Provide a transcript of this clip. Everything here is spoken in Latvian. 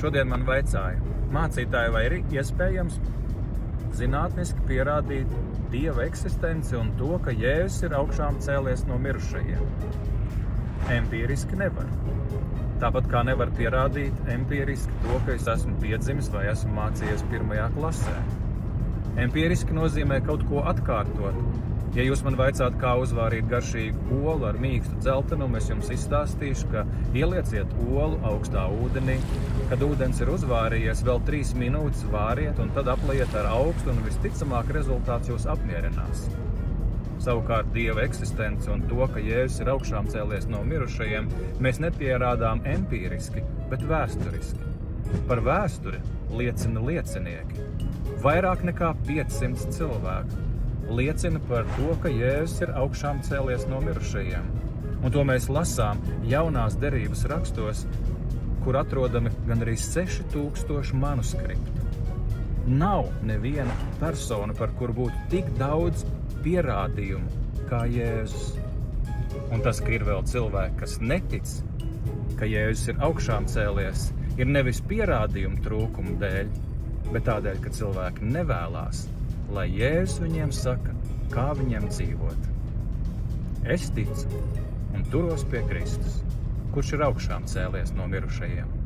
Šodien man vaicāja, mācītāji, vai ir iespējams zinātniski pierādīt Dieva eksistenci un to, ka Jēzus ir augšām cēlies no mirušajiem? Empīriski nevar. Tāpat kā nevar pierādīt empīriski to, ka es esmu piedzimis vai esmu mācījies 1. klasē. Empīriski nozīmē kaut ko atkārtot. Ja jūs man vaicāt, kā uzvārīt garšīgu olu ar mīkstu dzeltenumu, es jums izstāstīšu, ka ielieciet olu augstā ūdenī. Kad ūdens ir uzvārījies, vēl 3 minūtes vāriet un tad apliejiet ar augstu un visticamāk rezultāts jūs apmierinās. Savukārt Dieva eksistenci un to, ka Jēzus ir augšām cēlies no mirušajiem, mēs nepierādām empīriski, bet vēsturiski. Par vēsturi liecina liecinieki. Vairāk nekā 500 cilvēku liecina par to, ka Jēzus ir augšām cēlies no mirušajiem. Un to mēs lasām jaunās derības rakstos, kur atrodami gandrīz 6000 manuskriptu. Nav neviena persona, par kuru būtu tik daudz pierādījumu kā Jēzus. Un tas, ka ir vēl cilvēki, kas netic, ka Jēzus ir augšām cēlies, ir nevis pierādījumu trūkumu dēļ, bet tādēļ, ka cilvēki nevēlās, lai Jēzus viņiem saka, kā viņiem dzīvot. Es ticu un turos pie Kristus, kurš ir augšām cēlies no mirušajiem.